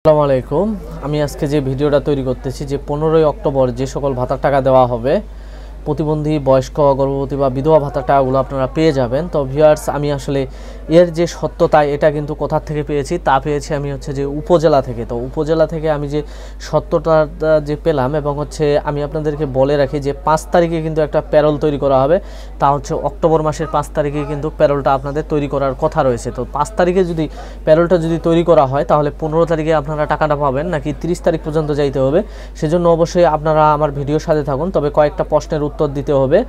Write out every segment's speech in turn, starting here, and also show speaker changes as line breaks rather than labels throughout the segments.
আসসালামু আলাইকুম। আমি আজকে যে ভিডিওটা তৈরি করতেছি যে 15ই অক্টোবর যে সকল ভাতার টাকা দেওয়া হবে, প্রতিবন্ধী, বয়স্ক, গর্ভবতী বা বিধবা ভাতার টাকাগুলো আপনারা পেয়ে যাবেন। তো ভিউয়ার্স, আমি আসলে এর যে সত্যতা এটা কিন্তু কোথা থেকে পেয়েছি তা পেয়েছি আমি হচ্ছে যে উপজেলা থেকে। তো উপজেলা থেকে আমি যে সত্যটা যে পেলাম এবং হচ্ছে আমি আপনাদেরকে বলে রাখি যে 5 তারিখে কিন্তু একটা প্যারোল তৈরি করা হবে। তা হচ্ছে অক্টোবর মাসের 5 তারিখে কিন্তু প্যারোলটা আপনাদের তৈরি করার কথা রয়েছে। তো 5 তারিখে যদি প্যারোলটা যদি তৈরি করা হয় তাহলে 15 তারিখে আপনারা টাকাটা পাবেন নাকি 30 তারিখ পর্যন্ত যাইতে হবে, সেজন্য অবশ্যই আপনারা আমার ভিডিওর সাথে থাকুন। তবে কয়েকটা প্রশ্নের উত্তর দিতে হবে।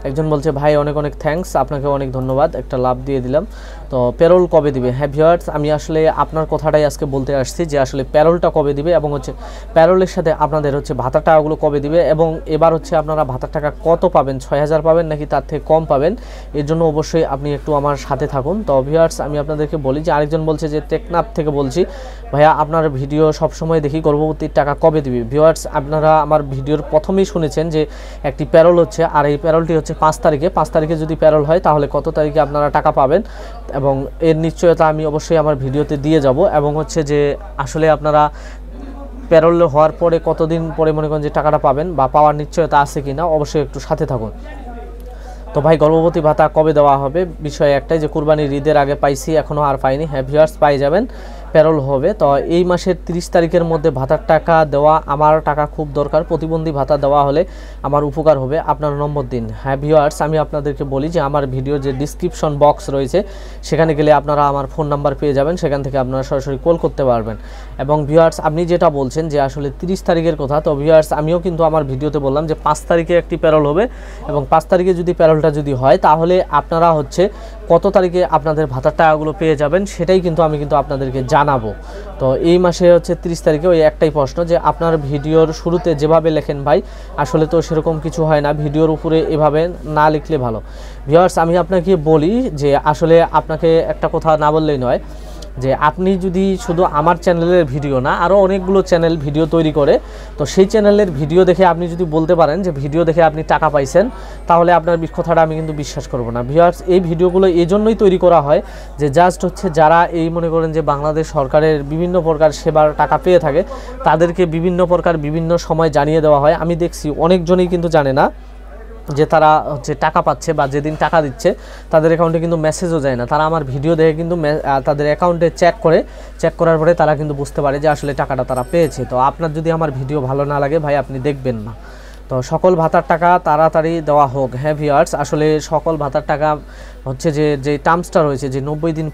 একজন বলছে, ভাই অনেক অনেক থ্যাঙ্কস, আপনাকে অনেক ধন্যবাদ, একটা লাভ দিয়ে দিলাম। তো প্যারোল কবে দিবে? হ্যাঁ ভিউয়ার্স, আমি আসলে আপনার কথাটাই আজকে বলতে আসছি যে আসলে প্যারোলটা কবে দিবে এবং হচ্ছে প্যারোলের সাথে আপনাদের হচ্ছে ভাতার টাকাগুলো কবে দিবে এবং এবার হচ্ছে আপনারা ভাতার টাকা কত পাবেন, 6000 পাবেন নাকি তার থেকে কম পাবেন, এর জন্য অবশ্যই আপনি একটু আমার সাথে থাকুন। তো ভিউয়ার্স, আমি আপনাদেরকে বলি যে আরেকজন বলছে যে টেকনাফ থেকে বলছি, ভাইয়া আপনার ভিডিও সবসময় দেখি, গর্ভবতীর টাকা কবে দিবে? ভিউয়ার্স, আপনারা আমার ভিডিওর প্রথমেই শুনেছেন যে একটি প্যারোল হচ্ছে, আর এই প্যারোলটি হচ্ছে 5 তারিখে। 5 তারিখে যদি প্যারোল হয় তাহলে কত তারিখে আপনারা টাকা পাবেন এবং এর নিশ্চয়তা আমি অবশ্যই আমার ভিডিওতে দিয়ে যাব। এবং হচ্ছে যে আসলে আপনারা প্যারোল হওয়ার পরে কতদিন পরে মনে করেন যে টাকাটা পাবেন বা পাওয়ার নিশ্চয়তা আছে কিনা, অবশ্যই একটু সাথে থাকুন। তো ভাই, গর্ভবতী ভাতা কবে দেওয়া হবে? বিষয় একটাই যে কুরবানির ঈদের আগে পাইছি, এখনও আর পাইনি। হ্যাঁ ভিউয়ার্স, পাই যাবেন, প্যারোল হবে। তো এই মাসের 30 তারিখের মধ্যে ভাতার টাকা দেওয়া, আমার টাকা খুব দরকার, প্রতিবন্ধী ভাতা দেওয়া হলে আমার উপকার হবে, আপনার নম্বর দিন। হ্যাঁ ভিউয়ার্স, আমি আপনাদেরকে বলি যে আমার ভিডিওর যে ডিসক্রিপশন বক্স রয়েছে সেখানে গেলে আপনারা আমার ফোন নাম্বার পেয়ে যাবেন, সেখান থেকে আপনারা সরাসরি কল করতে পারবেন। এবং ভিউয়ার্স, আপনি যেটা বলছেন যে আসলে 30 তারিখের কথা, তো ভিউয়ার্স আমিও কিন্তু আমার ভিডিওতে বললাম যে 5 তারিখে একটি প্যারোল হবে এবং 5 তারিখে যদি প্যারোলটা যদি হয় তাহলে আপনারা হচ্ছে কত তারিখে আপনাদের ভাতার টাকাগুলো পেয়ে যাবেন সেটাই কিন্তু আমি কিন্তু আপনাদেরকে জানাবো। তো এই মাসে হচ্ছে 30 তারিখে ওই একটাই প্রশ্ন যে আপনার ভিডিওর শুরুতে যেভাবে লেখেন ভাই, আসলে তো সেরকম কিছু হয় না, ভিডিওর উপরে এভাবে না লিখলে ভালো। ভিউয়ার্স, আমি আপনাকে বলি যে আসলে আপনাকে একটা কথা না বললেই নয় যে আপনি যদি শুধু আমার চ্যানেলের ভিডিও না, আরও অনেকগুলো চ্যানেল ভিডিও তৈরি করে, তো সেই চ্যানেলের ভিডিও দেখে আপনি যদি বলতে পারেন যে ভিডিও দেখে আপনি টাকা পাইছেন, তাহলে আপনার কথাটা আমি কিন্তু বিশ্বাস করব না। ভিউয়ার্স, এই ভিডিওগুলো এই জন্যই তৈরি করা হয় যে জাস্ট হচ্ছে যারা এই মনে করেন যে বাংলাদেশ সরকারের বিভিন্ন প্রকার সেবার টাকা পেয়ে থাকে তাদেরকে বিভিন্ন প্রকার বিভিন্ন সময় জানিয়ে দেওয়া হয়। আমি দেখছি অনেকজনই কিন্তু জানে না যে তারা হচ্ছে টাকা পাচ্ছে বা যেদিন টাকা দিচ্ছে তাদের অ্যাকাউন্টে কিন্তু মেসেজও যায় না। তারা আমার ভিডিও দেখে কিন্তু তাদের অ্যাকাউন্টে চেক করার পরে তারা কিন্তু বুঝতে পারে যে আসলে টাকাটা তারা পেয়েছে। তো আপনার যদি আমার ভিডিও ভালো না লাগে ভাই, আপনি দেখবেন না। তো সকল ভাতার টাকা তাড়াতাড়ি দেওয়া হোক। হ্যাঁ ভিউয়ার্স, আসলে সকল ভাতার টাকা হচ্ছে যে টার্মসটা রয়েছে যে 90 দিন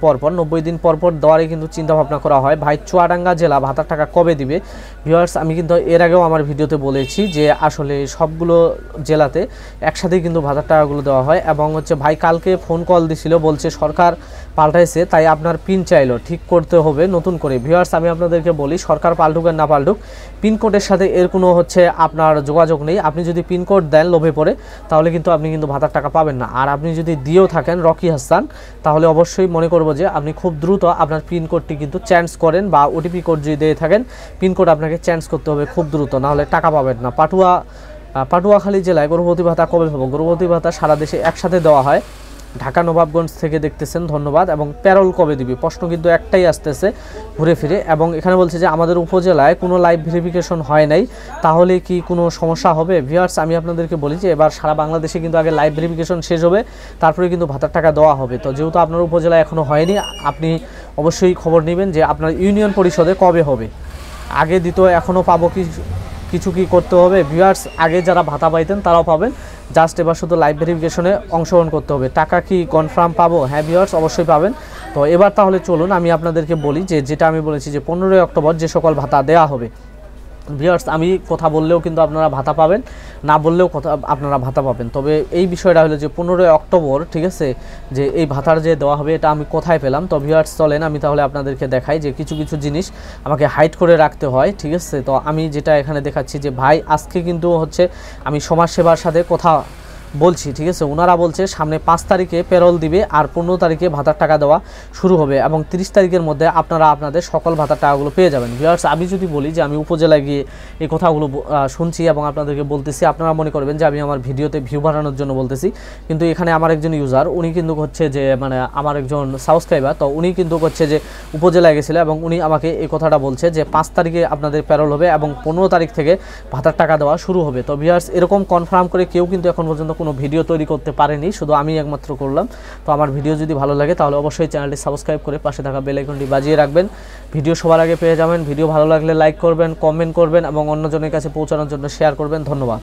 পর পর দেওয়ারই কিন্তু চিন্তাভাবনা করা হয়। ভাই, চুয়াডাঙ্গা জেলা ভাতার টাকা কবে দিবে? ভিউয়ার্স, আমি কিন্তু এর আগেও আমার ভিডিওতে বলেছি যে আসলে সবগুলো জেলাতে একসাথেই কিন্তু ভাতার টাকাগুলো দেওয়া হয়। এবং হচ্ছে ভাই কালকে ফোন কল দিছিল, বলছে সরকার পাল্টাইছে তাই আপনার পিন চাইলো, ঠিক করতে হবে নতুন করে। ভিউয়ার্স, আমি আপনাদেরকে বলি, সরকার পাল্টুক আর না পাল্টুক, পিনকোডের সাথে এর কোনো হচ্ছে আপনার যোগাযোগ নেই। আপনি যদি পিনকোড দেন লোভে পড়ে, তাহলে কিন্তু আপনি কিন্তু ভাতার টাকা পাবেন না। আর আপনি যদি দিয়েও থাকেন রকি হাসান, তাহলে অবশ্যই মনে করব যে আপনি খুব দ্রুত আপনার পিনকোডটি কিন্তু চেঞ্জ করেন, বা ওটিপি কোড যদি দিয়ে থাকেন পিনকোড আপনাকে চেঞ্জ করতে হবে খুব দ্রুত, নাহলে টাকা পাবেন না। পাটুয়াখালী জেলায় গর্ভবতী ভাতা কবে পাবো? গর্ভবতী ভাতা সারা দেশে একসাথে দেওয়া হয়। ঢাকা নবাবগঞ্জ থেকে দেখতেছেন, ধন্যবাদ। এবং প্যারোল কবে দিবে প্রশ্ন কিন্তু একটাই আসতেছে ঘুরে ফিরে। এবং এখানে বলছে যে আমাদের উপজেলায় কোনো লাইভ ভেরিফিকেশন হয় নাই, তাহলে কি কোনো সমস্যা হবে? ভিউয়ার্স, আমি আপনাদেরকে বলি যে এবার সারা বাংলাদেশে কিন্তু আগে লাইভ ভেরিফিকেশন শেষ হবে, তারপরে কিন্তু ভাতার টাকা দেওয়া হবে। তো যেহেতু আপনার উপজেলায় এখনও হয়নি, আপনি অবশ্যই খবর নেবেন যে আপনার ইউনিয়ন পরিষদে কবে হবে। আগে দিত, এখনও পাবো কিছু কি করতে হবে? ভিউয়ার্স, আগে যারা ভাতা পাইতেন তারাও পাবেন, জাস্ট এবার শুধু লাইভ ভেরিফিকেশনে অংশগ্রহণ করতে হবে। টাকা কি কনফার্ম পাবো? হ্যাঁ ভিউয়ার্স, অবশ্যই পাবেন। তো এবার তাহলে চলুন আমি আপনাদেরকে বলি যে যেটা আমি বলেছি যে 15ই অক্টোবর যে সকল ভাতা দেওয়া হবে। ভিউয়ার্স, আমি কথা বললেও কিন্তু আপনারা ভাতা পাবেন, না বললেও কথা আপনারা ভাতা পাবেন। তবে এই বিষয়টা হলো যে 15ই অক্টোবর, ঠিক আছে, যে এই ভাতার যে দেওয়া হবে এটা আমি কোথায় পেলাম। তো ভিউয়ার্স চলেন আমি তাহলে আপনাদেরকে দেখাই যে কিছু জিনিস আমাকে হাইড করে রাখতে হয়, ঠিক আছে। তো আমি যেটা এখানে দেখাচ্ছি যে ভাই, আজকে কিন্তু হচ্ছে আমি সমাজসেবার সাথে কথা বলছি, ঠিক আছে। ওনারা বলছে সামনে 5 তারিখে পেরোল দিবে আর 15 তারিখে ভাতার টাকা দেওয়া শুরু হবে এবং 30 তারিখের মধ্যে আপনারা আপনাদের সকল ভাতার টাকাগুলো পেয়ে যাবেন। ভিউয়ার্স, আমি যদি বলি যে আমি উপজেলায় গিয়ে এই কথাগুলো শুনছি এবং আপনাদেরকে বলতেছি, আপনারা মনে করবেন যে আমি আমার ভিডিওতে ভিউ বাড়ানোর জন্য বলতেছি, কিন্তু এখানে আমার একজন ইউজার, উনি কিন্তু হচ্ছে যে মানে আমার একজন সাবস্ক্রাইবার, তো উনি কিন্তু হচ্ছে যে উপজেলায় গেছিল এবং উনি আমাকে এই কথাটা বলছে যে 5 তারিখে আপনাদের পেরোল হবে এবং 15 তারিখ থেকে ভাতার টাকা দেওয়া শুরু হবে। তো ভিউয়ার্স, এরকম কনফার্ম করে কেউ কিন্তু এখন পর্যন্ত কোনো ভিডিও তৈরি করতে পারেনি, শুধু আমি একমাত্র করলাম। তো আমার ভিডিও যদি ভালো লাগে তাহলে অবশ্যই চ্যানেলটি সাবস্ক্রাইব করে পাশে থাকা বেল আইকনটি বাজিয়ে রাখবেন, ভিডিও সবার আগে পেয়ে যাবেন। ভিডিও ভালো লাগলে লাইক করবেন, কমেন্ট করবেন এবং অন্যজনের কাছে পৌঁছানোর জন্য শেয়ার করবেন। ধন্যবাদ।